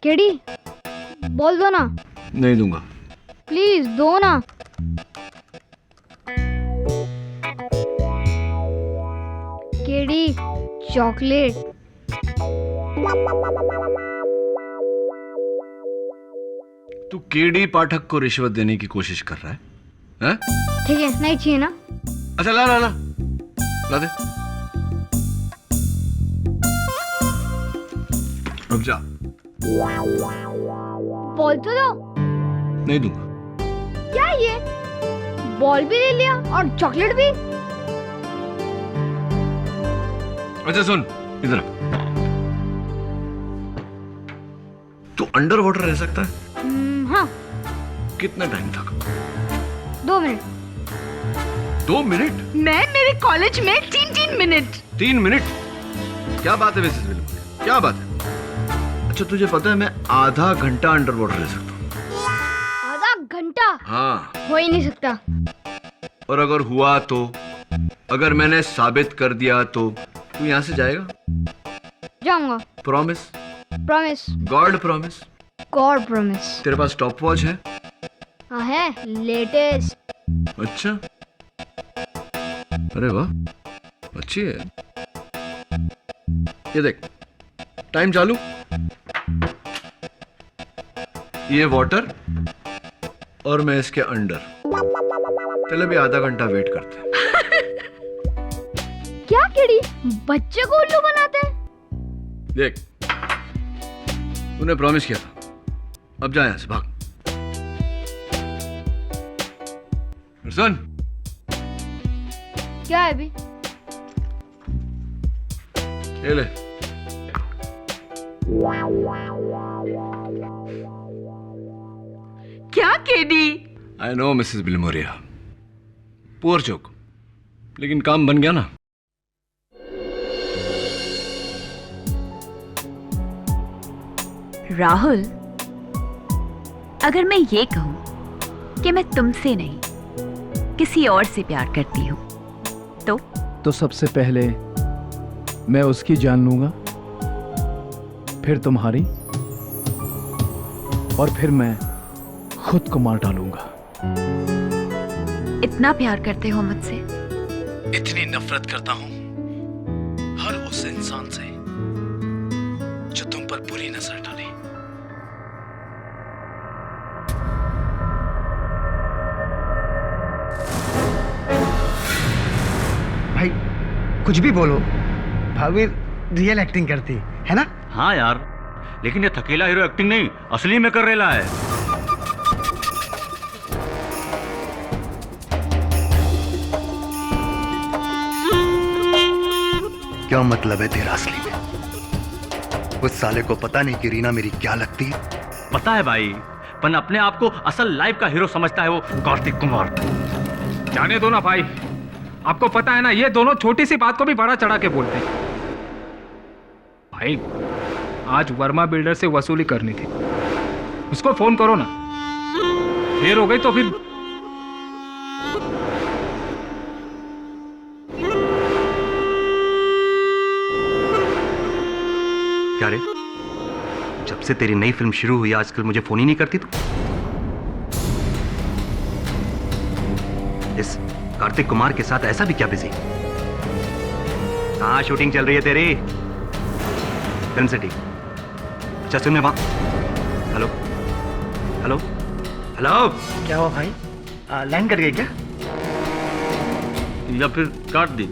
KD बोल दो ना। नहीं दूंगा। प्लीज दो ना। KD chocolate. तू केडी पाठक को रिश्वत देने की कोशिश कर रहा है? हैं? ठीक है, नहीं चाहिए ना। अच्छा ला ला ला ला दे। रुक जा। बॉल तो दो। नहीं दूंगा। क्या ये बॉल भी ले लिया और चॉकलेट भी। अच्छा सुन इधर। तू अंडर वाटर रह सकता है? हाँ। कितना टाइम तक? 2 मिनट। 2 मिनट? मैं मेरे कॉलेज में 3 मिनट। 3 मिनट? क्या बात है मिसेस विलियम, क्या बात है? अच्छा तुझे पता है मैं आधा घंटा अंडर वाटर रह सकता हूँ। आधा घंटा? हाँ। हो ही नहीं सकता। और अगर हुआ तो, अगर मैंने साबित कर दिया तो तू यहाँ से जाएगा? जाऊंगा। Promise? Promise. God promise? God promise. तेरे पास स्टॉप वॉच है? हाँ है, लेटेस्ट। अच्छा, अरे वाह, अच्छी है। ये देख, टाइम चालू, ये वाटर और मैं इसके अंडर। चलो भी आधा घंटा वेट करते हैं। क्या केडी बच्चे को उल्लू बनाते हैं? देख, तूने प्रॉमिस किया था, अब जा यहां से, भाग। सुन, क्या है अभी? ये ले। क्या KD? I know Mrs Bilimoria, poor joke, लेकिन काम बन गया ना। राहुल, अगर मैं ये कहूं कि मैं तुमसे नहीं किसी और से प्यार करती हूं तो सबसे पहले मैं उसकी जान लूंगा, फिर तुम्हारी, और फिर मैं खुद को मार डालूंगा। इतना प्यार करते हो मुझसे? इतनी नफरत करता हूं हर उस इंसान से जो तुम पर बुरी नजर डाले। भाई कुछ भी बोलो, भाभी रियल एक्टिंग करती है ना? हाँ यार, लेकिन ये थकेला हीरो एक्टिंग नहीं, असली में कर रेला है। क्या मतलब है तेरा असली में? उस साले को पता नहीं कि रीना मेरी क्या लगती है? पता है भाई, पर अपने आप को असल लाइफ का हीरो समझता है वो कार्तिक कुमार। जाने दो ना भाई, आपको पता है ना, ये दोनों छोटी सी बात को भी बड़ा चढ़ा के बोलते हैं। भाई आज वर्मा बिल्डर से वसूली करनी थी, उसको फोन करो ना। देर हो गई तो फिर क्या रे, जब से तेरी नई फिल्म शुरू हुई आजकल मुझे फोन ही नहीं करती तू? इस कार्तिक कुमार के साथ ऐसा भी क्या बिजी? कहाँ शूटिंग चल रही है तेरी? Film city. अच्छा सुन, मैं वहां। Hello hello hello. क्या हुआ भाई, लाइन कट गई क्या? या फिर काट दी?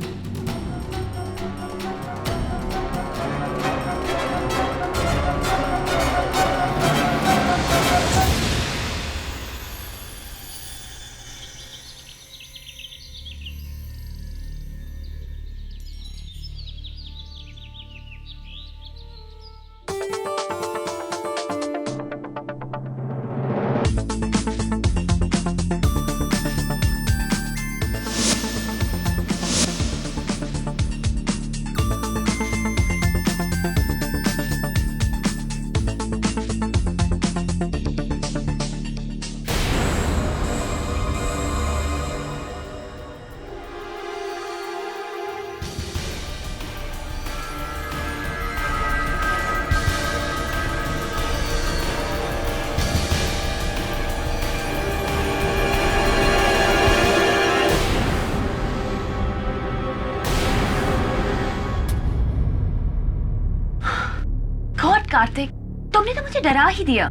कार्तिक, तुमने तो मुझे डरा ही दिया।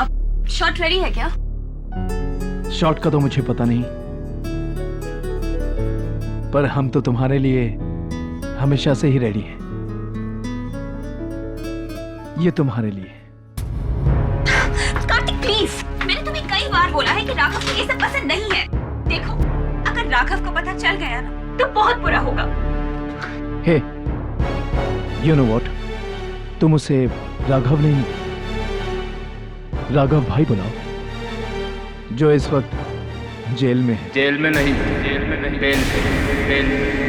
अब शॉट रेडी है क्या? शॉट का तो मुझे पता नहीं, पर हम तो तुम्हारे लिए हमेशा से ही रेडी हैं। ये तुम्हारे लिए। कार्तिक प्लीज, मैंने तुम्हें कई बार बोला है कि राघव को ये सब पसंद नहीं है। देखो, अगर राघव को पता चल गया ना तो बहुत बुरा होगा। हे, यू नो व्हाट, तुम उसे राघव नहीं, राघव भाई बुलाओ, जो इस वक्त जेल में है। जेल में नहीं, जेल में नहीं, बेल में, बेल में।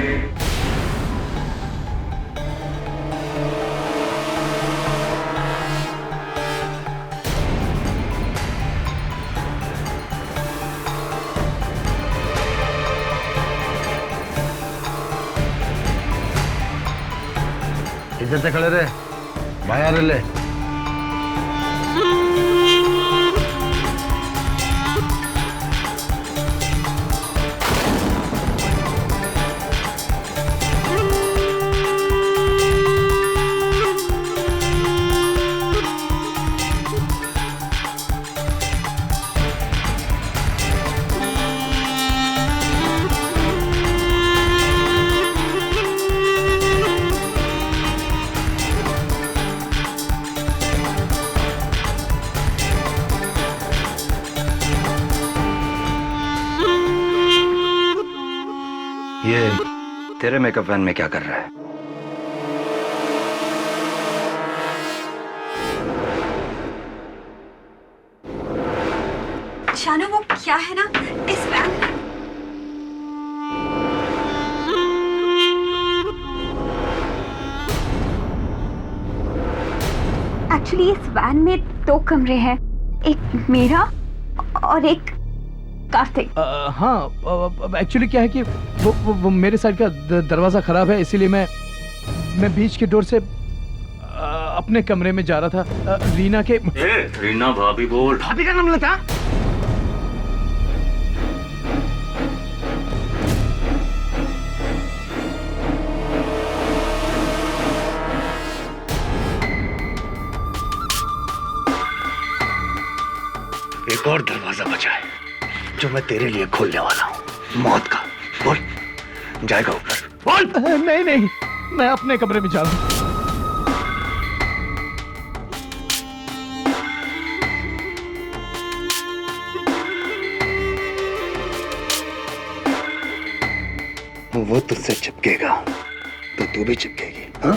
इधर से खड़े रहे, बाहर ले। ये तेरे मेकअप वैन में क्या कर रहा है? शानू, वो क्या है ना इस वैन में? एक्चुअली इस वैन में 2 कमरे हैं, एक मेरा और एक कार्तिक। हाँ, एक्चुअली क्या है कि वो मेरे साइड का दरवाजा खराब है, इसीलिए मैं बीच के डोर से अपने कमरे में जा रहा था। रीना के रीना भाभी बोल। भाभी का नाम लेता? एक और दरवाजा बचा है जो मैं तेरे लिए खोलने वाला हूँ, मौत का। बोल, जाएगा ऊपर? बोल। नहीं, मैं अपने कमरे में जा रहा हूँ। वो तुझसे चिपकेगा तो तू भी चिपकेगी। हाँ,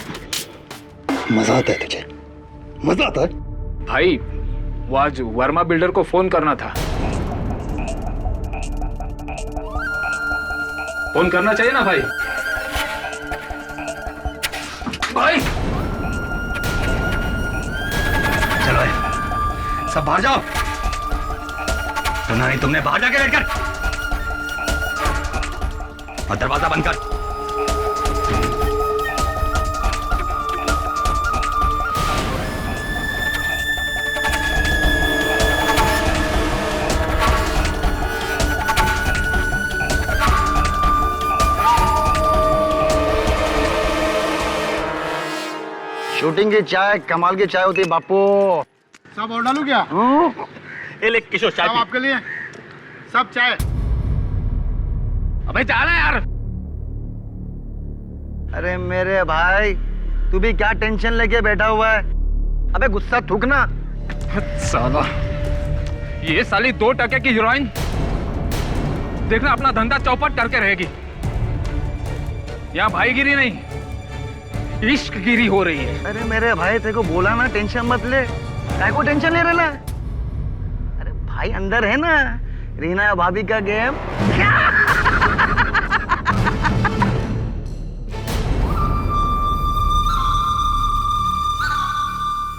मजा आता है तुझे? मजा आता है? भाई, वो आज वर्मा बिल्डर को फोन करना था। फोन करना चाहिए ना भाई? भाई चलो सब बाहर जाओ। सुना नहीं तुमने? बाहर जाके बैठ कर और दरवाजा बंद कर। शूटिंग की चाय कमाल की चाय होती है बापू। सब और डालू क्या? ये ले किशोर चाय सब आपके लिए, सब चाय। अबे जा रहा यार। अरे मेरे भाई, तू भी क्या टेंशन लेके बैठा हुआ है? अबे गुस्सा थूक ना। साला, ये साली 2 टके की हीरोइन देखना अपना धंधा चौपट करके रहेगी। यहाँ भाईगिरी नहीं, इश्कगिरी हो रही है। अरे मेरे भाई, तेरे को बोला ना टेंशन मत ले। काय को टेंशन ले रहा? अरे भाई अंदर है ना रीना भाभी का गेम।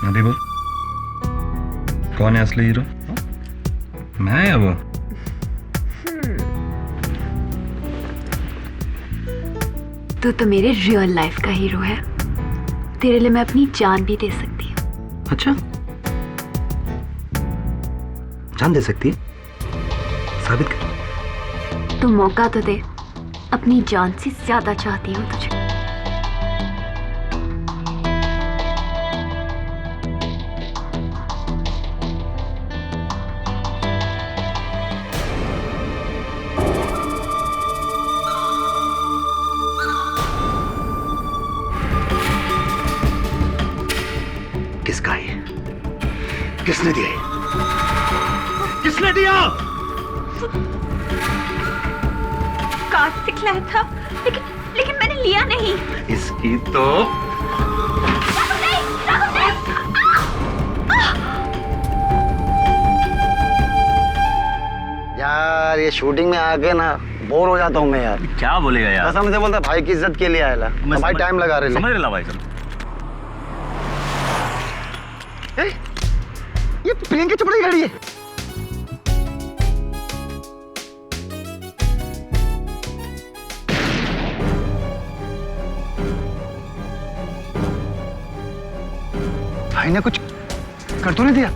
अभी बोल, कौन है असली हीरो? मैं या वो? तो मेरे रियल लाइफ का हीरो है। तेरे लिए मैं अपनी जान भी दे सकती हूँ। अच्छा, जान दे सकती है? साबित कर। तू मौका तो दे। अपनी जान से ज्यादा चाहती हूँ तुझे। किसका है? किसने दिया ये? किसने दिया? कार्तिक लाया था, लेकिन मैंने लिया नहीं। इसकी तो राघव नहीं, राघव नहीं। यार ये शूटिंग में आके ना बोर हो जाता हूँ मैं यार। क्या बोलेगा यार? कसम से बोलता भाई की इज्जत के लिए आया तो भाई टाइम लगा रहे समझ रहे भाई साहब। ये प्रियंका चोपड़ा की गाड़ी है। भाई ने कुछ कर तो नहीं दिया?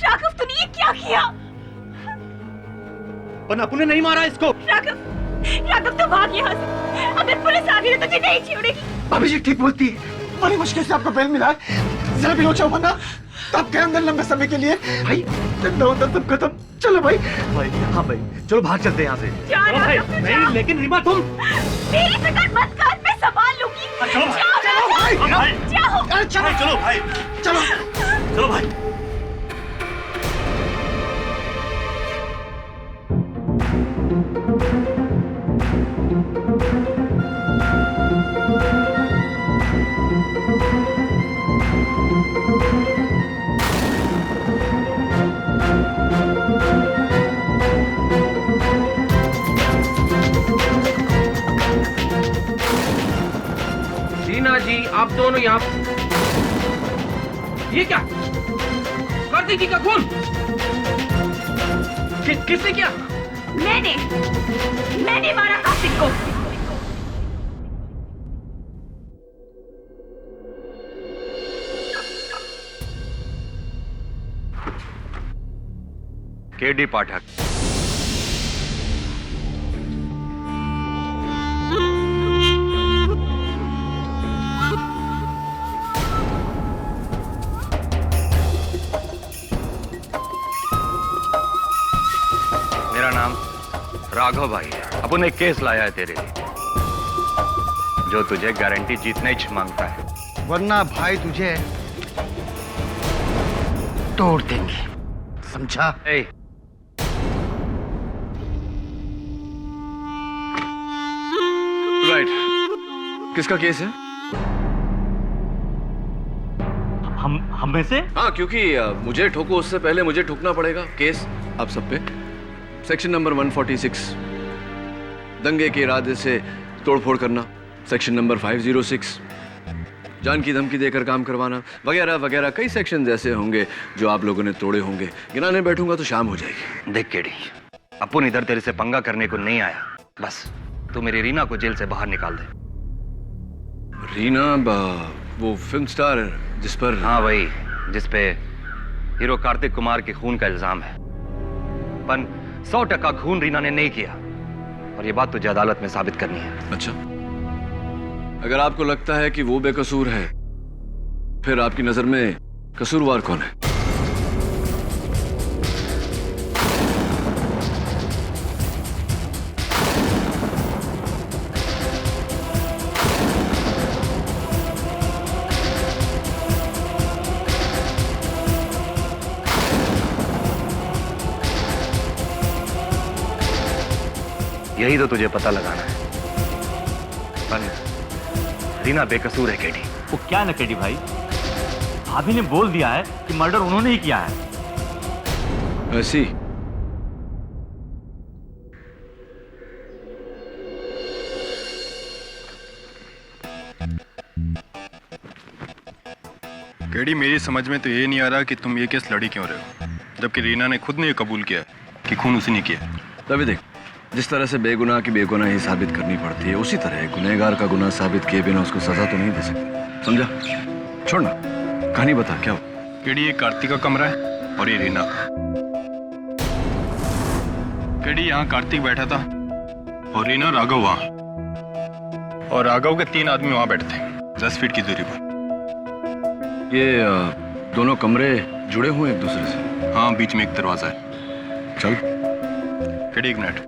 राघव तूने ये क्या किया? पर अपने नहीं मारा इसको। राघव तो भाग यहाँ से। अगर पुलिस आ गई तो तुझे नहीं छोड़ेगी। भाभी जी ठीक बोलती है, बड़ी मुश्किल से आपको बेल मिला है। जरा भी लोचा हुआ ना तब गए अंदर लंबे समय के लिए। भाई अंदर सब खत्म। चलो भाई। भाई हाँ भाई चलो भाग चलते हैं यहाँ से। जा भाई राघव, नहीं, जा। लेकिन रीमा तुम मेरी फिक्र मत कर, मैं संभाल लूंगी। चलो भाई, जाओ चलो भाई। भाई जाओ। चलो भाई चलो चलो भाई। रीना जी आप दोनों यहाँ। ये क्या? कार्तिक जी का खून किसने किया? मैंने मारा कार्तिक को। केडी पाठक। मेरा नाम राघव भाई है। अपन एक केस लाया है तेरे लिए जो तुझे गारंटी जीतने ही मांगता है, वरना भाई तुझे तोड़ देंगे, समझा? राइट। किसका केस है? हम में से? हाँ क्योंकि मुझे ठोको उससे पहले मुझे ठोकना पड़ेगा। केस आप सब पे सेक्शन नंबर 146 दंगे के इरादे से तोड़फोड़ करना, सेक्शन नंबर 506 जान की धमकी देकर काम करवाना, वगैरह वगैरह कई सेक्शन ऐसे होंगे जो आप लोगों ने तोड़े होंगे। गिनाने बैठूंगा तो शाम हो जाएगी। देख केडी, अपन इधर तेरे से पंगा करने को नहीं आया। बस तू मेरी रीना को जेल से बाहर निकाल दे। रीना वो फिल्म स्टार जिस पर? हाँ वही, जिस पे हीरो कार्तिक कुमार के खून का इल्जाम है। पर 100% खून रीना ने नहीं किया और ये बात तुझे अदालत में साबित करनी है। अच्छा, अगर आपको लगता है कि वो बेकसूर है, फिर आपकी नजर में कसूरवार कौन है? यही तो तुझे पता लगाना है। पर रीना बेकसूर है केडी। वो क्या न केडी भाई, भाभी ने बोल दिया है कि मर्डर उन्होंने ही किया है। ऐसी केडी, मेरी समझ में तो ये नहीं आ रहा कि तुम ये केस लड़ी क्यों रहे हो, जबकि रीना ने खुद ने ये कबूल किया है कि खून उसी ने किया। तभी देख, जिस तरह से बेगुनाह की बेगुनाही साबित करनी पड़ती है, उसी तरह गुनहगार का गुनाह साबित किए बिना उसको सजा तो नहीं दे सकते। समझा? छोड़ना, कहानी बता क्या हो। केडी ये कार्तिक का कमरा है और ये रीना। केडी यहाँ कार्तिक बैठा था और रीना राघव वहां, और राघव के 3 आदमी वहां बैठे थे 10 फीट की दूरी पर। ये दोनों कमरे जुड़े हुए एक दूसरे से? हाँ, बीच में एक दरवाजा है। चल। केडी, एक मिनट।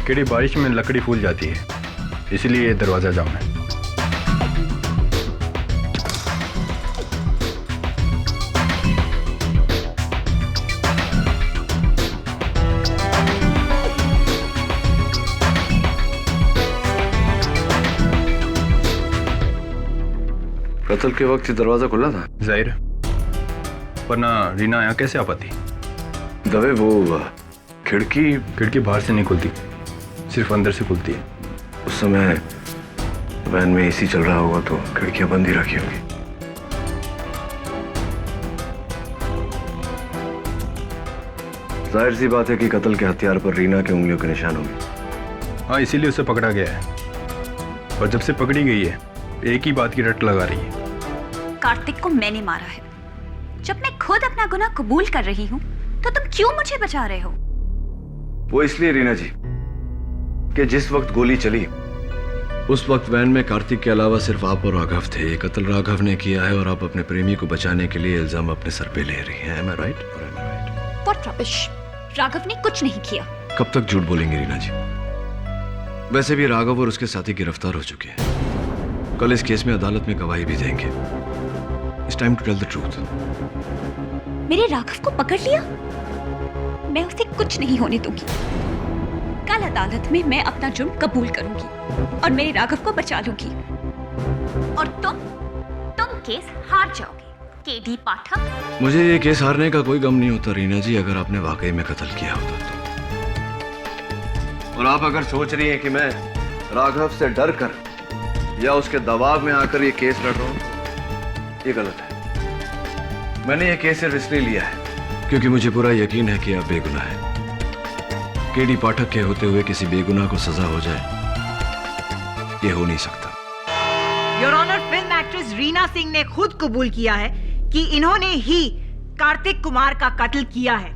केडी, बारिश में लकड़ी फूल जाती है, इसलिए ये दरवाजा जाम है। कत्ल के वक्त ये दरवाजा खुला था? जाहिर है, वरना रीना यहाँ कैसे आ पाती? दवे वो खिड़की बाहर से नहीं खुलती, सिर्फ अंदर से खुलती है। उस समय वैन में एसी चल रहा होगा तो खिड़कियां बंद ही रखी होगी। जाहिर सी बात है कि कत्ल के हथियार पर रीना के उंगलियों के निशान होंगे। हाँ, इसीलिए उसे पकड़ा गया है, और जब से पकड़ी गई है एक ही बात की रट लगा रही है। कार्तिक को मैंने मारा है। जब मैं खुद अपना गुनाह कबूल कर रही हूँ तो तुम क्यों मुझे बचा रहे हो? वो इसलिए रीना जी कि जिस वक्त गोली चली उस वक्त वैन में कार्तिक के अलावा सिर्फ आप और राघव थे। ये कत्ल राघव ने किया है और आप अपने प्रेमी को बचाने के लिए इल्जाम अपने सर पे ले रही हैं। Am I right? What rubbish? Raghav ने कुछ नहीं किया। कब तक झूठ बोलेंगे रीना जी? वैसे भी राघव और उसके साथी गिरफ्तार हो चुके हैं। कल इस केस में अदालत में गवाही भी देंगे। It's time to tell the truth. मेरे राघव को पकड़ लिया? मैं उसे कुछ नहीं होने दूंगी। कल अदालत में मैं अपना जुर्म कबूल करूंगी और मेरे राघव को बचा लूंगी। और तुम केस हार जाओगे, केडी पाठक। मुझे ये केस हारने का कोई गम नहीं होता रीना जी, अगर आपने वाकई में कत्ल किया होता तो। और आप अगर सोच रही हैं कि मैं राघव से डर कर या उसके दबाव में आकर ये केस लड़ रहा हूं, ये गलत है। मैंने ये केस सिर्फ इसलिए लिया है क्योंकि मुझे पूरा यकीन है कि आप बेगुनाह हैं। केडी पाठक के होते हुए किसी बेगुनाह को सजा हो जाए, ये हो नहीं सकता। Your honour, film actress Reena Singh ने खुद कबूल किया है कि इन्होंने ही कार्तिक कुमार का कत्ल किया है।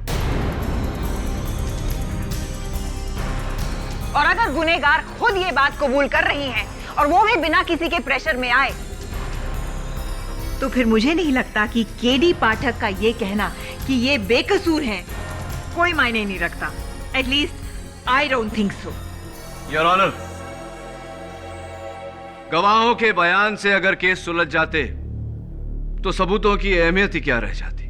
और अगर गुनहगार खुद ये बात कबूल कर रही हैं और वो भी बिना किसी के प्रेशर में आए, तो फिर मुझे नहीं लगता कि केडी पाठक का ये कहना कि ये बेकसूर हैं कोई मायने नहीं रखता। At least I don't think so. Your honour, गवाहों के बयान से अगर केस सुलझ जाते तो सबूतों की अहमियत ही क्या रह जाती।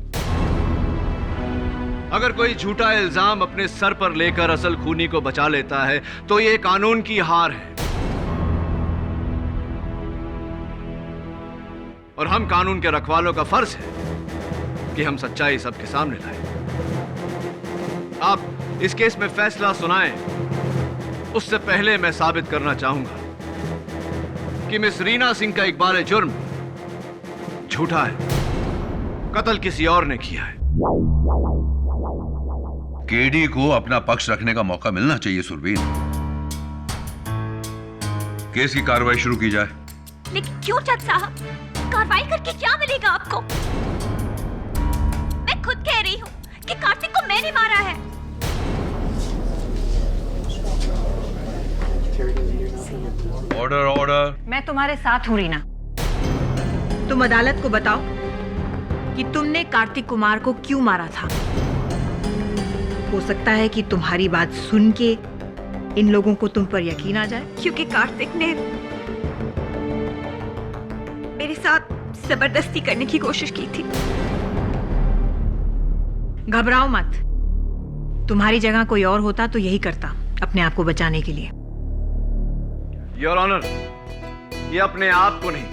अगर कोई झूठा इल्जाम अपने सर पर लेकर असल खूनी को बचा लेता है तो ये कानून की हार है, और हम कानून के रखवालों का फर्ज है कि हम सच्चाई सबके सामने लाएं। आप इस केस में फैसला सुनाएं, उससे पहले मैं साबित करना चाहूंगा कि मिस रीना सिंह का इकबाल जुर्म झूठा है, कत्ल किसी और ने किया है। केडी को अपना पक्ष रखने का मौका मिलना चाहिए सुरवीर। केस की कार्रवाई शुरू की जाए। लेकिन क्यों जज साहब? कार्रवाई करके क्या मिलेगा आपको? मैं खुद कह रही हूँ कि कार्तिक को मैंने मारा है। Order order. मैं तुम्हारे साथ हूँ रीना। तुम अदालत को बताओ कि तुमने कार्तिक कुमार को क्यों मारा था। हो सकता है कि तुम्हारी बात सुन के इन लोगों को तुम पर यकीन आ जाए। क्योंकि कार्तिक ने मेरे साथ जबरदस्ती करने की कोशिश की थी। घबराओ मत, तुम्हारी जगह कोई और होता तो यही करता अपने आप को बचाने के लिए। योर ऑनर, ये अपने आप को नहीं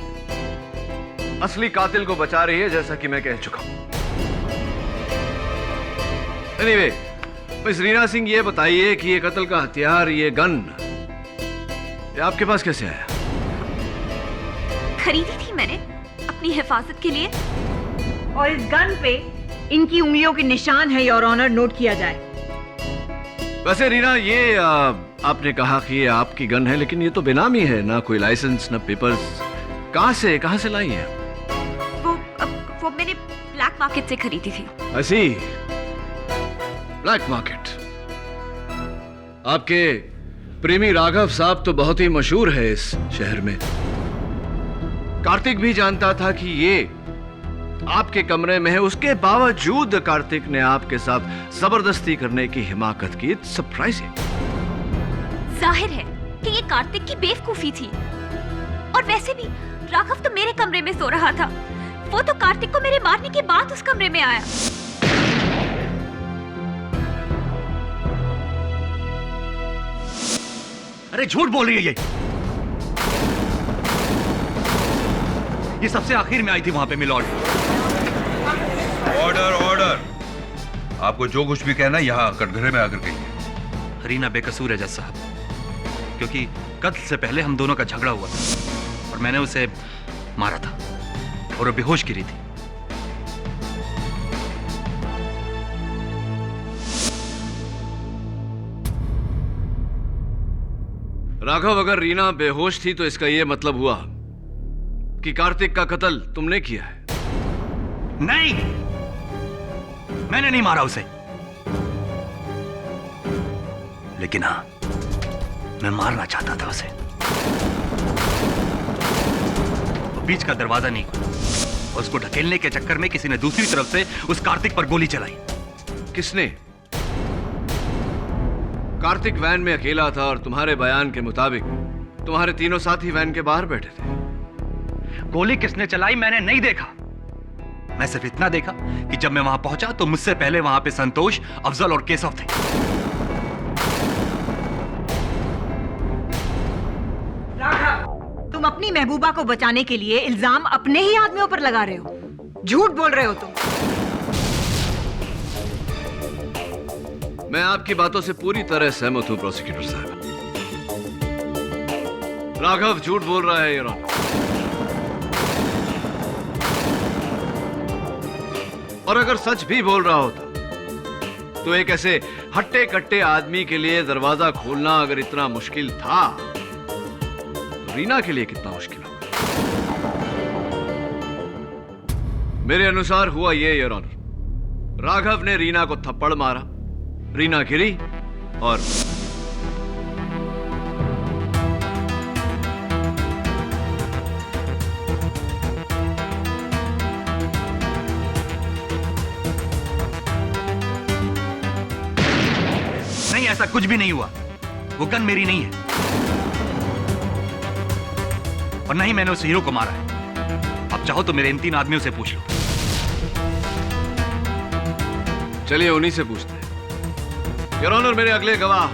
असली कातिल को बचा रही है, जैसा कि मैं कह चुका हूं। एनीवे, मिस रीना सिंह, ये बताइए कि ये कत्ल का हथियार, ये गन, ये आपके पास कैसे आया? खरीदी थी मैंने अपनी हिफाजत के लिए। और इस गन पे इनकी उंगलियों के निशान है, योर ऑनर, नोट किया जाए। वैसे रीना, ये आपने कहा कि ये आपकी गन है, लेकिन ये तो बेनामी है, ना कोई लाइसेंस, ना पेपर्स। कहां से लाई है? वो मैंने ब्लैक मार्केट से खरीदी थी। ऐसी ब्लैक मार्केट? आपके प्रेमी राघव साहब तो बहुत ही मशहूर है इस शहर में। कार्तिक भी जानता था कि ये आपके कमरे में है, उसके बावजूद कार्तिक ने आपके साथ जबरदस्ती करने की हिमाकत की। It's surprising. जाहिर है कि ये कार्तिक की बेवकूफी थी। और वैसे भी राघव तो मेरे कमरे में सो रहा था। वो तो कार्तिक को मेरे मारने के बाद उस कमरे में आया। अरे झूठ बोल रही है ये सबसे आखिर में आई थी वहां पे मिलॉर्ड। Order order. आपको जो कुछ भी कहना यहाँ कटघरे में आकर कहिए। रीना बेकसूर है जज साहब, क्योंकि कत्ल से पहले हम दोनों का झगड़ा हुआ था और मैंने उसे मारा था और वो बेहोश गिरी थी। राघव, अगर रीना बेहोश थी तो इसका यह मतलब हुआ कि कार्तिक का कत्ल तुमने किया है। नहीं, मैंने नहीं मारा उसे, लेकिन हाँ, मैं मारना चाहता था उसे। बीच का दरवाजा नहीं खुला और उसको ढकेलने के चक्कर में किसी ने दूसरी तरफ से उस कार्तिक पर गोली चलाई। किसने? कार्तिक वैन में अकेला था और तुम्हारे बयान के मुताबिक तुम्हारे तीनों साथी वैन के बाहर बैठे थे। गोली किसने चलाई मैंने नहीं देखा। मैं सिर्फ इतना देखा कि जब मैं वहां पहुंचा तो मुझसे पहले वहां पे संतोष, अफजल और केशव थे। राघव, तुम अपनी महबूबा को बचाने के लिए इल्जाम अपने ही आदमियों पर लगा रहे हो। झूठ बोल रहे हो तुम। मैं आपकी बातों से पूरी तरह सहमत हूं प्रोसिक्यूटर साहब। राघव झूठ बोल रहा है, योर ऑनर। और अगर सच भी बोल रहा होता तो एक ऐसे हट्टे कट्टे आदमी के लिए दरवाजा खोलना अगर इतना मुश्किल था तो रीना के लिए कितना मुश्किल होगा। मेरे अनुसार हुआ ये, योर ऑनर, राघव ने रीना को थप्पड़ मारा, रीना गिरी और नहीं, ऐसा कुछ भी नहीं हुआ। वो गन मेरी नहीं है और नहीं मैंने उस हीरो को मारा है। अब चाहो तो मेरे इन तीन आदमियों से पूछ लो। चलिए उन्हीं से पूछते हैं। योर ऑनर, मेरे अगले गवाह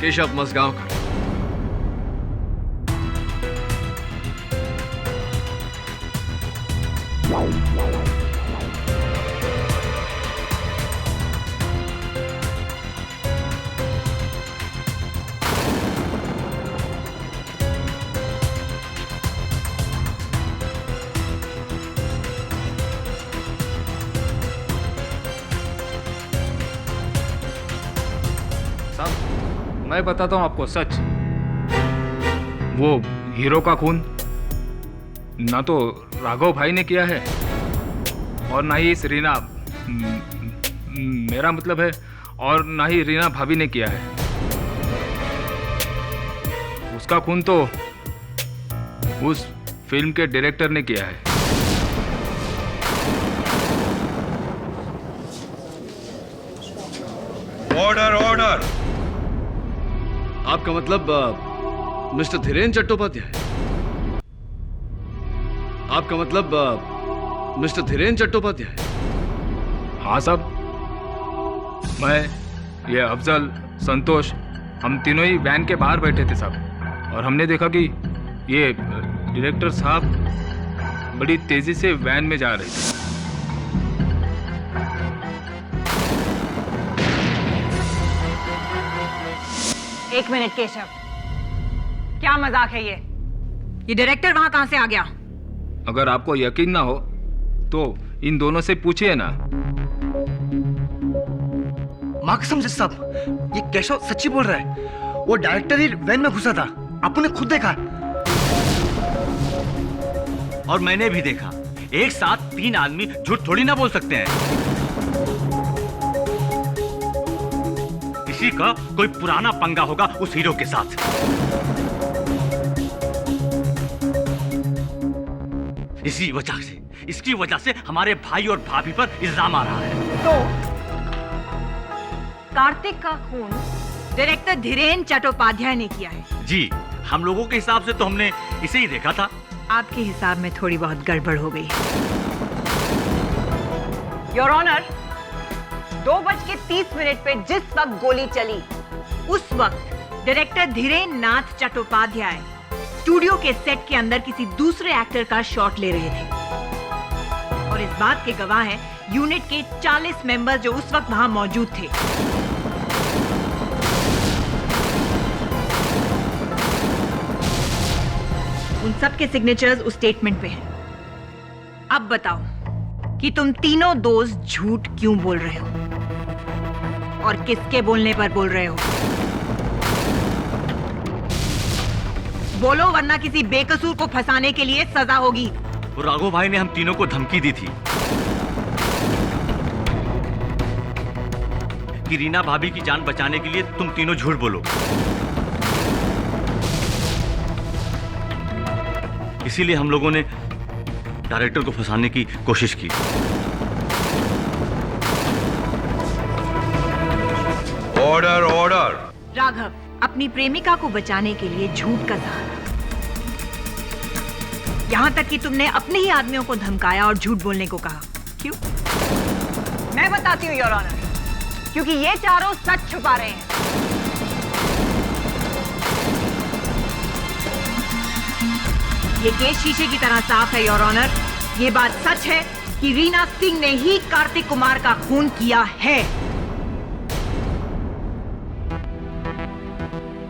केशव मसगांवकर। मैं बताता हूं आपको सच। वो हीरो का खून ना तो राघव भाई ने किया है और ना ही इस रीना, मेरा मतलब है, और ना ही रीना भाभी ने किया है। उसका खून तो उस फिल्म के डायरेक्टर ने किया है। Order order. आपका मतलब मिस्टर धीरेन्द्र चट्टोपाध्याय? आपका मतलब मिस्टर धीरेन्द्र चट्टोपाध्याय? हाँ साहब, मैं, ये अफजल, संतोष, हम तीनों ही वैन के बाहर बैठे थे साहब, और हमने देखा कि ये डायरेक्टर साहब बड़ी तेजी से वैन में जा रहे थे। एक मिनट केशव, क्या मजाक है ये डायरेक्टर वहां कहां से आ गया? अगर आपको यकीन ना हो तो इन दोनों से पूछिए ना। माँ कसम से साहब, ये केशव सच्ची बोल रहा है। वो डायरेक्टर ही वैन में घुसा था, आपने खुद देखा। और मैंने भी देखा। एक साथ 3 आदमी झूठ थोड़ी ना बोल सकते हैं। किसी का कोई पुराना पंगा होगा उस हीरो के साथ। इसकी वजह से हमारे भाई और भाभी पर इल्जाम आ रहा है। तो कार्तिक का खून डायरेक्टर धीरेन चट्टोपाध्याय ने किया है? जी, हम लोगों के हिसाब से तो हमने इसे ही देखा था। आपके हिसाब में थोड़ी बहुत गड़बड़ हो गई। योर ऑनर, 2:30 पे जिस वक्त गोली चली, उस वक्त डायरेक्टर धीरेन नाथ चट्टोपाध्याय स्टूडियो के सेट के अंदर किसी दूसरे एक्टर का शॉट ले रहे थे। और इस बात के गवाह हैं यूनिट के 40 मेंबर जो उस वक्त वहां मौजूद थे। उन सब के सिग्नेचर्स उस स्टेटमेंट पे हैं। अब बताओ कि तुम तीनों दोस्त झूठ क्यों बोल रहे हो और किसके बोलने पर बोल रहे हो? बोलो, वरना किसी बेकसूर को फंसाने के लिए सजा होगी। राघव भाई ने हम तीनों को धमकी दी थी कि रीना भाभी की जान बचाने के लिए तुम तीनों झूठ बोलो। इसीलिए हम लोगों ने डायरेक्टर को फंसाने की कोशिश की। Order order. राघव, अपनी प्रेमिका को बचाने के लिए झूठ का सहारा, यहां तक कि तुमने अपने ही आदमियों को धमकाया और झूठ बोलने को कहा। क्यों? मैं बताती हूँ योर ऑनर, क्योंकि ये चारों सच छुपा रहे हैं। ये केस शीशे की तरह साफ है योर ऑनर। ये बात सच है कि रीना सिंह ने ही कार्तिक कुमार का खून किया है।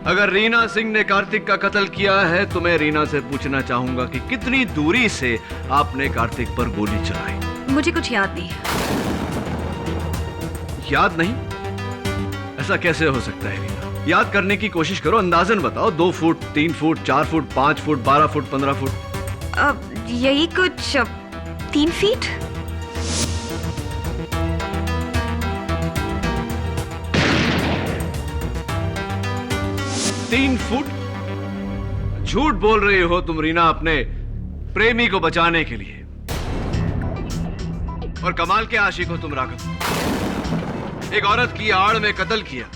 अगर रीना सिंह ने कार्तिक का कत्ल किया है तो मैं रीना से पूछना चाहूंगा कि कितनी दूरी से आपने कार्तिक पर गोली चलाई? मुझे कुछ याद नहीं है। याद नहीं? ऐसा कैसे हो सकता है रीना? याद करने की कोशिश करो, अंदाजन बताओ। 2 foot, 3 foot, 4 foot, 5 foot, 12 foot, 15 foot? यही कुछ 3 फीट। तीन फुट? झूठ बोल रही हो तुम रीना अपने प्रेमी को बचाने के लिए। और कमाल के आशिक हो तुम राघव। एक औरत की आड़ में कत्ल किया।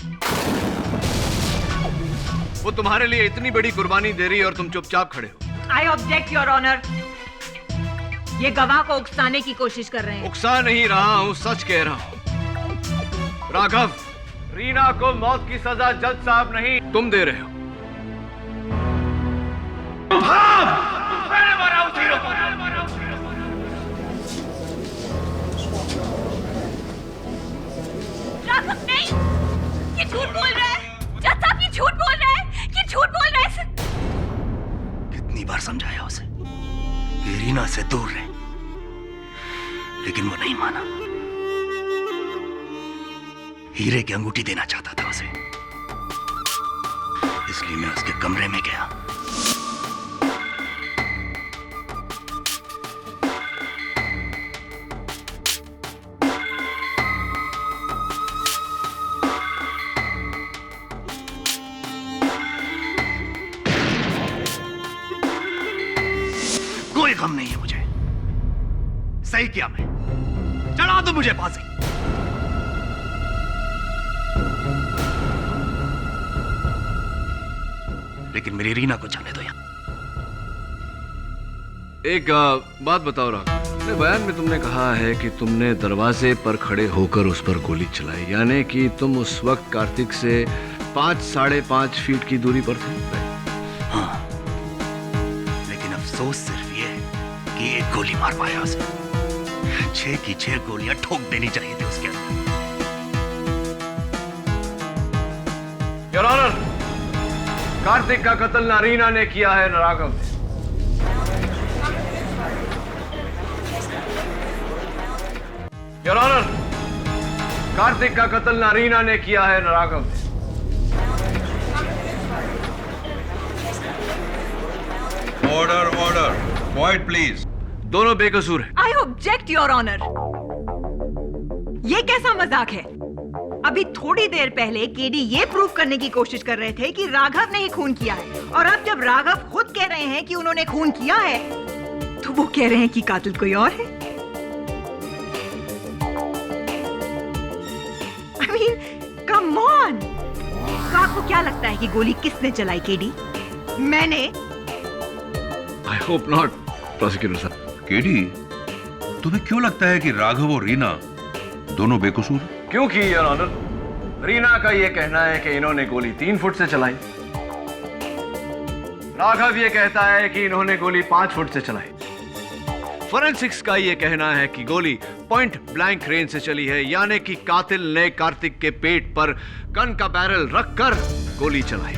वो तुम्हारे लिए इतनी बड़ी कुर्बानी दे रही है और तुम चुपचाप खड़े हो। I object your honour. ये गवाह को उकसाने की कोशिश कर रहे हैं। उकसा नहीं रहा हूं, सच कह रहा हूं। राघव, रीना को मौत की सजा जज साहब नहीं तुम दे रहे हो। राघव नहीं, ये झूठ बोल रहा है। जज साहब, ये झूठ बोल रहा है। ये झूठ बोल रहा है। कितनी बार समझाया उसे कि रीना से दूर रहे, लेकिन वो नहीं माना। हीरे की अंगूठी देना चाहता था उसे, इसलिए मैं उसके कमरे में गया। कोई गम नहीं है मुझे। सही किया मैं। चढ़ा दो मुझे फांसी। लेकिन मेरी रीना को जाने दो यहां। एक बात बताओ राघव, अपने बयान में तुमने कहा है कि तुमने दरवाजे पर खड़े होकर उस पर गोली चलाई, यानी कि तुम उस वक्त कार्तिक से 5-5.5 फीट की दूरी पर थे। हाँ, लेकिन अफसोस सिर्फ ये है कि एक गोली मार पाया उसे। 6 की 6 गोलियां ठोक देनी चाहिए थी उसके अंदर। योर ऑनर, कार्तिक का कत्ल न रीना ने किया है न राघव ने। योर ऑनर, कार्तिक का कत्ल न रीना ने किया है न राघव ने। Order order, quiet please. दोनों बेकसूर हैं। I object your honour. ये कैसा मजाक है? अभी थोड़ी देर पहले केडी ये प्रूव करने की कोशिश कर रहे थे कि राघव ने ही खून किया है, और अब जब राघव खुद कह रहे हैं कि उन्होंने खून किया है, तो वो कह रहे हैं कि कातिल कोई और है। I mean, come on! तो आपको क्या लगता है कि गोली किसने चलाई केडी? मैंने? आई होप नॉट, प्रोसिक्यूटर साहब। केडी, तुम्हें क्यों लगता है कि राघव और रीना दोनों बेकसूर? क्योंकि योर ऑनर, रीना का यह कहना है कि इन्होंने गोली 3 फुट से चलाई। राघव ये कहता है कि इन्होंने गोली 5 फुट से चलाई। फोरेंसिक्स का यह कहना है कि गोली पॉइंट ब्लैंक रेंज से चली है, यानी कि कातिल ने कार्तिक के पेट पर गन का बैरल रखकर गोली चलाई।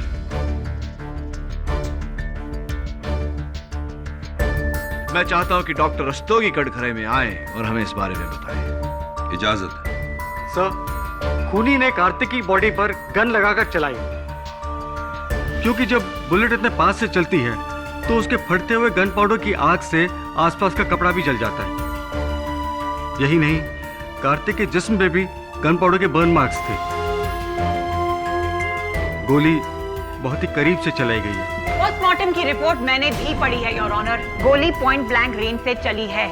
मैं चाहता हूं कि डॉक्टर रस्तोगी कटघरे में आए और हमें इस बारे में बताएं। इजाजत है। सर, खूनी ने कार्तिक की बॉडी पर गन लगाकर चलाई, क्योंकि जब बुलेट इतने पास से चलती है तो उसके फटते हुए गन पाउडर की आग से आसपास का कपड़ा भी जल जाता है। यही नहीं, कार्तिक के जिस्म पे भी गन पाउडर के बर्न मार्क्स थे। गोली बहुत ही करीब से चलाई गई है। पोस्टमार्टम की रिपोर्ट मैंने भी पढ़ी है योर ऑनर। गोली पॉइंट ब्लैंक रेंज से चली है।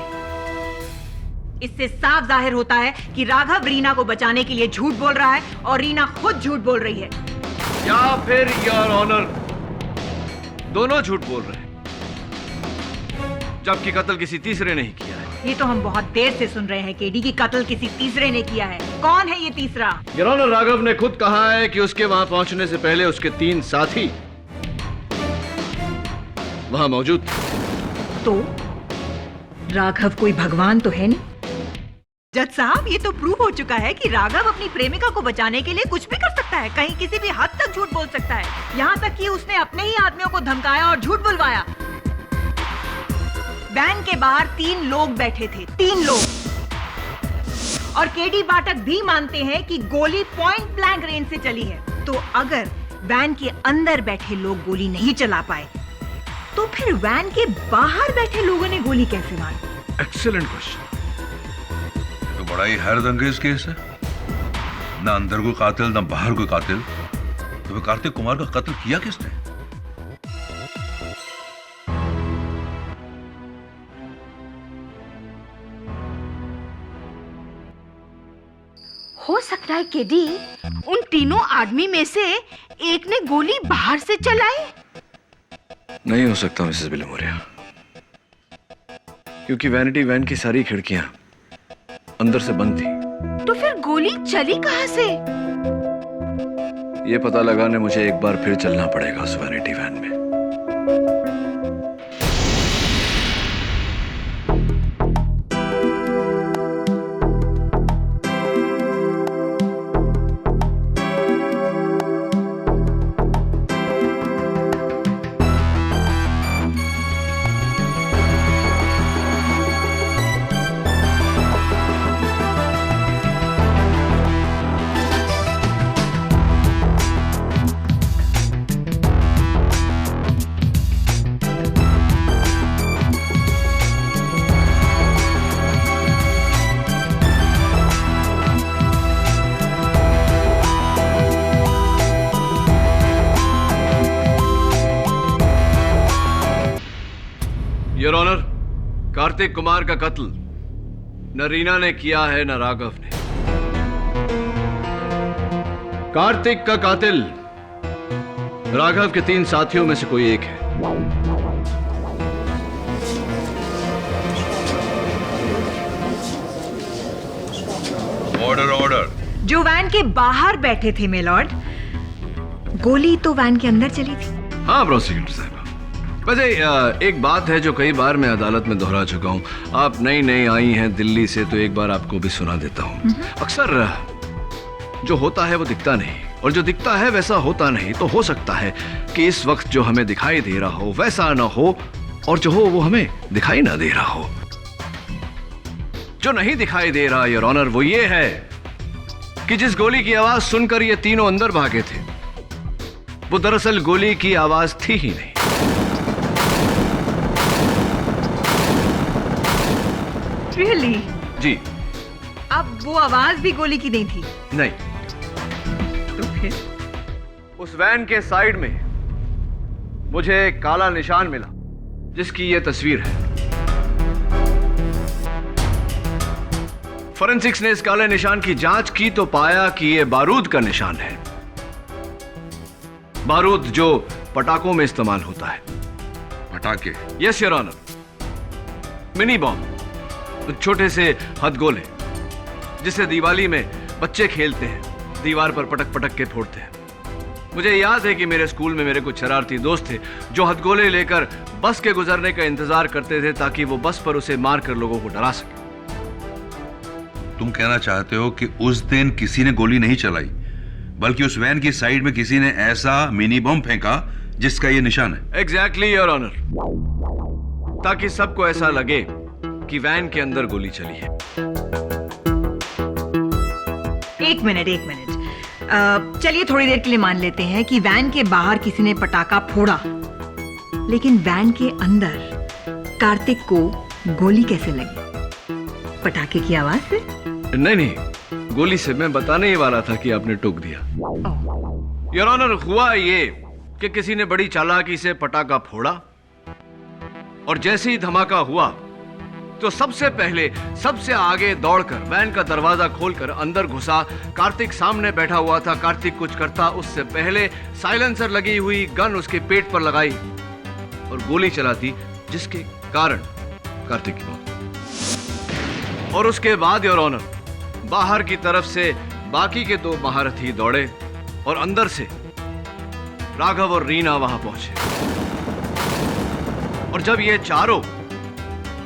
इससे साफ जाहिर होता है कि राघव रीना को बचाने के लिए झूठ बोल रहा है और रीना खुद झूठ बोल रही है। या फिर योर ऑनर, दोनों झूठ बोल रहे हैं, जबकि कत्ल किसी तीसरे ने ही किया है। ये तो हम बहुत देर से सुन रहे हैं केडी कि कत्ल किसी तीसरे ने किया है। कौन है ये तीसरा? योर ऑनर, राघव ने खुद कहा है कि उसके वहां पहुंचने से पहले उसके 3 साथी वहां मौजूद थे। तो राघव कोई भगवान तो है नहीं। जज साहब, ये तो प्रूव हो चुका है कि राघव अपनी प्रेमिका को बचाने के लिए कुछ भी कर सकता है, कहीं किसी भी हद तक झूठ बोल सकता है। यहाँ तक कि उसने अपने ही आदमियों को धमकाया और झूठ बुलवाया। वैन के बाहर 3 लोग बैठे थे, 3 लोग। और केडी पाठक भी मानते हैं कि गोली पॉइंट ब्लैंक रेंज से चली है। तो अगर वैन के अंदर बैठे लोग गोली नहीं चला पाए, तो फिर वैन के बाहर बैठे लोगों ने गोली कैसे मारी? Excellent question. तो बड़ा ही हैरतअंगेज केस है। ना अंदर कोई कातिल, ना बाहर कोई कातिल। तो फिर कार्तिक कुमार का कत्ल किया किसने? हो सकता है केडी उन तीनों आदमी में से एक ने गोली बाहर से चलाई। नहीं हो सकता मिसेस बिलमोरिया, क्योंकि वैनिटी वैन की सारी खिड़कियां अंदर से बंद थी। तो फिर गोली चली कहां से? ये पता लगाने मुझे एक बार फिर चलना पड़ेगा उस वैनिटी वैन में। योर ऑनर, कार्तिक कुमार का कत्ल न रीना ने किया है न राघव ने। कार्तिक का कातिल राघव के 3 साथियों में से कोई एक है। Order order. जो वैन के बाहर बैठे थे मेलॉर्ड, गोली तो वैन के अंदर चली थी। हाँ प्रोसिक्यूटर साहब, वैसे एक बात है जो कई बार मैं अदालत में दोहरा चुका हूँ। आप नई नई आई हैं दिल्ली से, तो एक बार आपको भी सुना देता हूँ। अक्सर जो होता है वो दिखता नहीं, और जो दिखता है वैसा होता नहीं। तो हो सकता है कि इस वक्त जो हमें दिखाई दे रहा हो वैसा ना हो, और जो हो वो हमें दिखाई ना दे रहा हो। जो नहीं दिखाई दे रहा योर ऑनर वो ये है कि जिस गोली की आवाज सुनकर ये तीनों अंदर भागे थे वो दरअसल गोली की आवाज थी ही नहीं। Really? जी अब वो आवाज भी गोली की नहीं थी? नहीं। तो फिर? उस वैन के साइड में मुझे एक काला निशान मिला जिसकी ये तस्वीर है। फोरेंसिक्स ने इस काले निशान की जांच की तो पाया कि ये बारूद का निशान है। बारूद जो पटाखों में इस्तेमाल होता है। पटाखे? Yes your honour. Mini bomb, छोटे से हथगोले जिसे दिवाली में बच्चे खेलते हैं, दीवार पर पटक पटक के फोड़ते हैं। मुझे याद है कि मेरे स्कूल में मेरे कुछ शरारती दोस्त थे जो हथगोले लेकर बस के गुजरने का इंतजार करते थे ताकि वो बस पर उसे मारकर लोगों को डरा सके। तुम कहना चाहते हो कि उस दिन किसी ने गोली नहीं चलाई, बल्कि उस वैन की साइड में किसी ने ऐसा मिनी बम फेंका जिसका ये निशान है? एग्जैक्टली योर ऑनर, ताकि सबको ऐसा लगे कि वैन के अंदर गोली चली है। एक मिनट। चलिए थोड़ी देर के लिए मान लेते हैं कि वैन के बाहर किसी ने पटाखा फोड़ा, लेकिन वैन के अंदर कार्तिक को गोली कैसे लगी? पटाखे की आवाज से? नहीं, गोली से। मैं बताने ही वाला था कि आपने टोक दिया। योर ऑनर, हुआ ये कि किसी ने बड़ी चालाकी से पटाखा फोड़ा, और जैसे ही धमाका हुआ तो सबसे पहले सबसे आगे दौड़कर वैन का दरवाजा खोलकर अंदर घुसा। कार्तिक सामने बैठा हुआ था। कार्तिक कुछ करता उससे पहले साइलेंसर लगी हुई गन उसके पेट पर लगाई और गोली चलाती, जिसके कारण कार्तिक की मौत। और उसके बाद योर ऑनर, बाहर की तरफ से बाकी के दो महारथी दौड़े और अंदर से राघव और रीना वहां पहुंचे। और जब ये चारों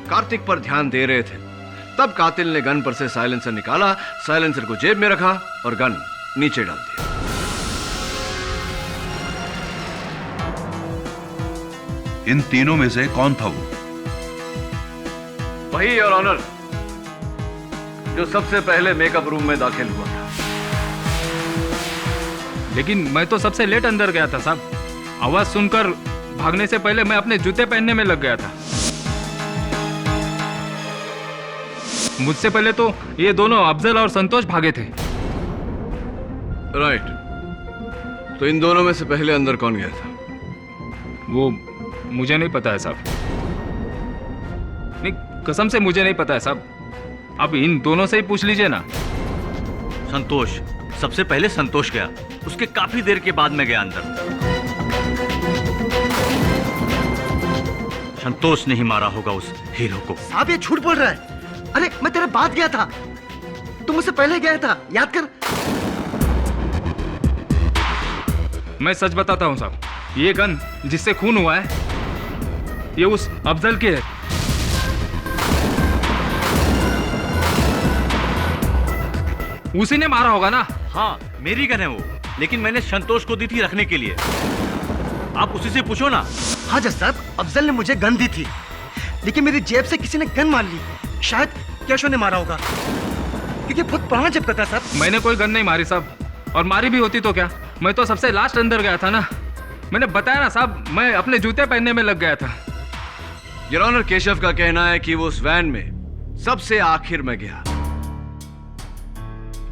कार्तिक पर ध्यान दे रहे थे तब कातिल ने गन पर से साइलेंसर निकाला, साइलेंसर को जेब में रखा और गन नीचे डाल दिया। इन तीनों में से कौन था वो? वही योर ऑनर जो सबसे पहले मेकअप रूम में दाखिल हुआ था। लेकिन मैं तो सबसे लेट अंदर गया था साहब। आवाज सुनकर भागने से पहले मैं अपने जूते पहनने में लग गया था। मुझसे पहले तो ये दोनों अफजल और संतोष भागे थे। राइट। तो इन दोनों में से पहले अंदर कौन गया था? वो मुझे नहीं पता है साहब। नहीं, कसम से मुझे नहीं पता है साहब। अब इन दोनों से ही पूछ लीजिए ना। संतोष, सबसे पहले संतोष गया, उसके काफी देर के बाद मैं गया अंदर। संतोष ने ही मारा होगा उस हीरो को। साहब ये झूठ बोल रहा है। अरे मैं तेरे बाद गया था, तुम मुझसे पहले गया था, याद कर। मैं सच बताता हूं साहब, ये गन जिससे खून हुआ है ये उस अफजल की है। उसी ने मारा होगा ना? हाँ, मेरी गन है वो, लेकिन मैंने संतोष को दी थी रखने के लिए। आप उसी से पूछो ना। हाँ जज साहब, अफजल ने मुझे गन दी थी, लेकिन मेरी जेब से किसी ने गन मार ली। शायद कैशो ने मारा होगा, क्योंकि बहुत पुराना जेब था साहब। मैंने कोई गन नहीं मारी साहब, और मारी भी होती तो क्या, मैं तो सबसे लास्ट अंदर गया था ना। मैंने बताया ना साहब, मैं अपने जूते पहनने में लग गया था। योर ऑनर, केशव का कहना है कि वो उस वैन में सबसे आखिर में गया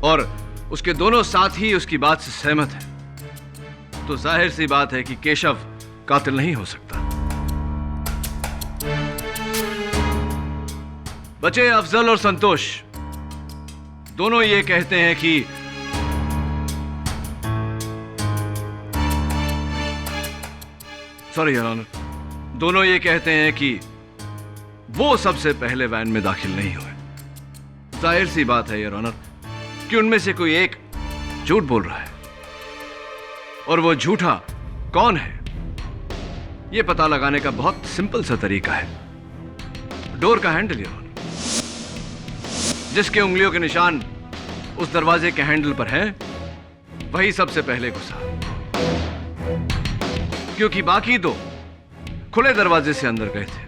और उसके दोनों साथी उसकी बात से सहमत है। तो जाहिर सी बात है कि केशव कातिल नहीं हो सकता। बचे अफजल और संतोष, दोनों ये कहते हैं कि सॉरी योर ऑनर, दोनों ये कहते हैं कि वो सबसे पहले वैन में दाखिल नहीं हुए। जाहिर सी बात है योर ऑनर कि उनमें से कोई एक झूठ बोल रहा है, और वो झूठा कौन है यह पता लगाने का बहुत सिंपल सा तरीका है। डोर का हैंडल योर ऑनर, जिसके उंगलियों के निशान उस दरवाजे के हैंडल पर हैं, वही सबसे पहले घुसा, क्योंकि बाकी दो खुले दरवाजे से अंदर गए थे।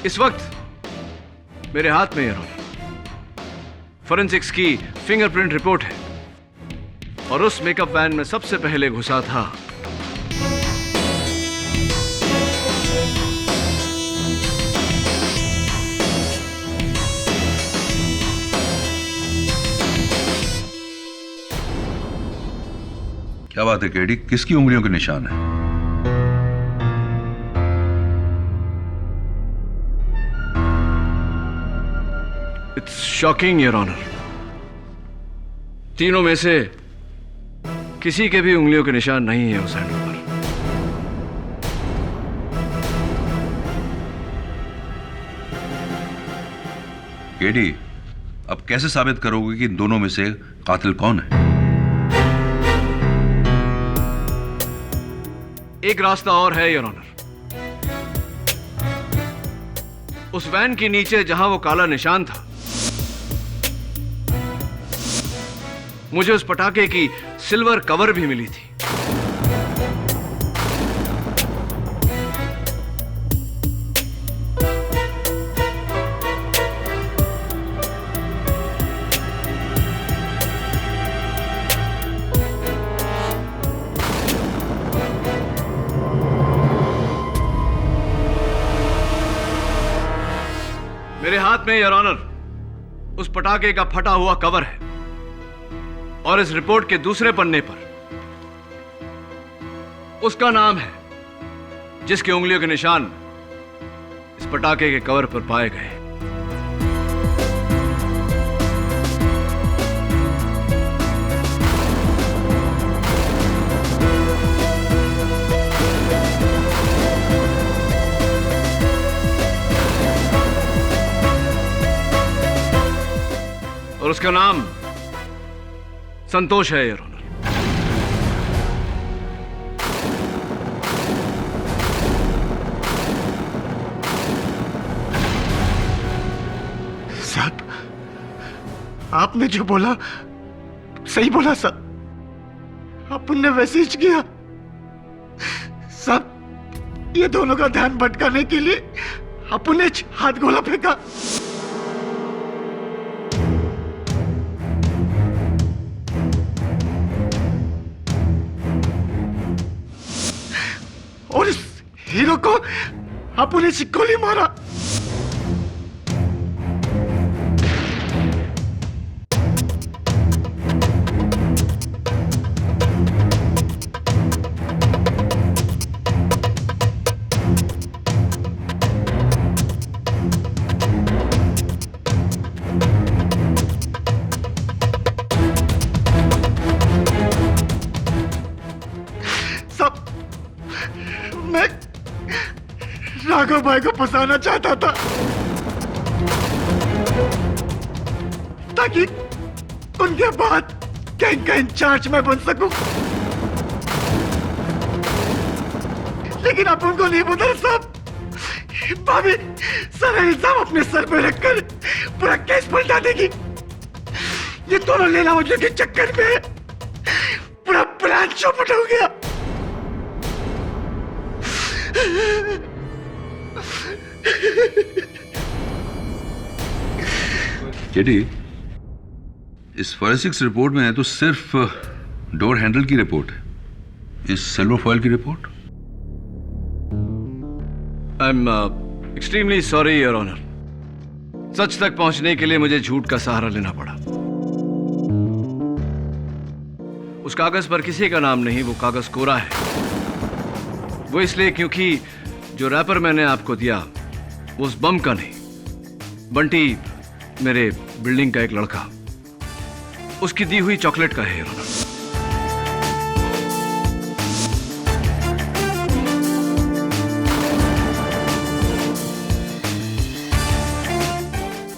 इस वक्त मेरे हाथ में योर ऑनर फोरेंसिक्स की फिंगरप्रिंट रिपोर्ट है, और उस मेकअप वैन में सबसे पहले घुसा था क्या बात है केडी, किसकी उंगलियों के निशान है? इट्स शॉकिंग योर ऑनर, तीनों में से किसी के भी उंगलियों के निशान नहीं है उस हैंडल पर। केडी, अब कैसे साबित करोगे कि इन दोनों में से कातिल कौन है? एक रास्ता और है योर ऑनर। उस वैन के नीचे जहां वो काला निशान था, मुझे उस पटाखे की सिल्वर कवर भी मिली थी। मेरे हाथ में योर ऑनर उस पटाखे का फटा हुआ कवर है, और इस रिपोर्ट के दूसरे पन्ने पर उसका नाम है जिसके उंगलियों के निशान इस पटाखे के कवर पर पाए गए। और उसका नाम संतोष है योर ऑनर। साहब, आपने जो बोला सही बोला साहब, अपन ने वैसे ही किया साहब। ये दोनों का ध्यान भटकाने के लिए अपन ने हाथ गोला फेंका। और इस हीरो को अपन ने गोली मारा। राघव भाई को फंसाना चाहता था ताकि उनके बाद गैंग का इंचार्ज मैं बन सकूं, लेकिन आप उनको नहीं पता साहब। भाभी सारा इल्जाम अपने सर पे रखकर पूरा केस पलटा देगी। ये दोनों लेला मजनू के चक्कर में पूरा प्लान चौपट हो गया। केडी, इस फॉरेंसिक्स रिपोर्ट में तो सिर्फ डोर हैंडल की रिपोर्ट है, इस सिल्वर फॉयल की report? I am extremely sorry your honour. सच तक पहुंचने के लिए मुझे झूठ का सहारा लेना पड़ा। उस कागज पर किसी का नाम नहीं, वो कागज कोरा है। वो इसलिए क्योंकि जो रैपर मैंने आपको दिया वो उस बम का नहीं, बंटी मेरे बिल्डिंग का एक लड़का, उसकी दी हुई चॉकलेट का है your honour.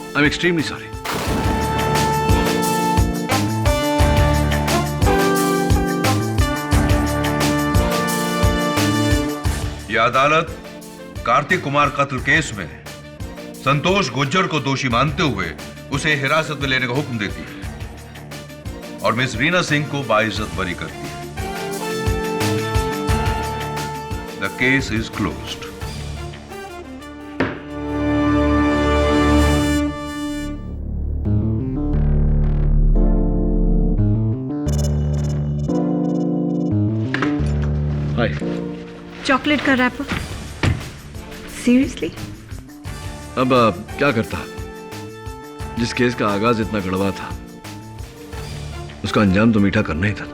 I am extremely sorry. यह अदालत कार्तिक कुमार कत्ल केस में संतोष गुज्जर को दोषी मानते हुए उसे हिरासत में लेने का हुक्म देती है और मिस रीना सिंह को बाइज्जत बरी करती है। The case is closed. Hi. Chocolate का रैपर। सीरियसली? अब क्या करता? जिस केस का आगाज इतना कड़वा था उसका अंजाम तो मीठा करना ही था।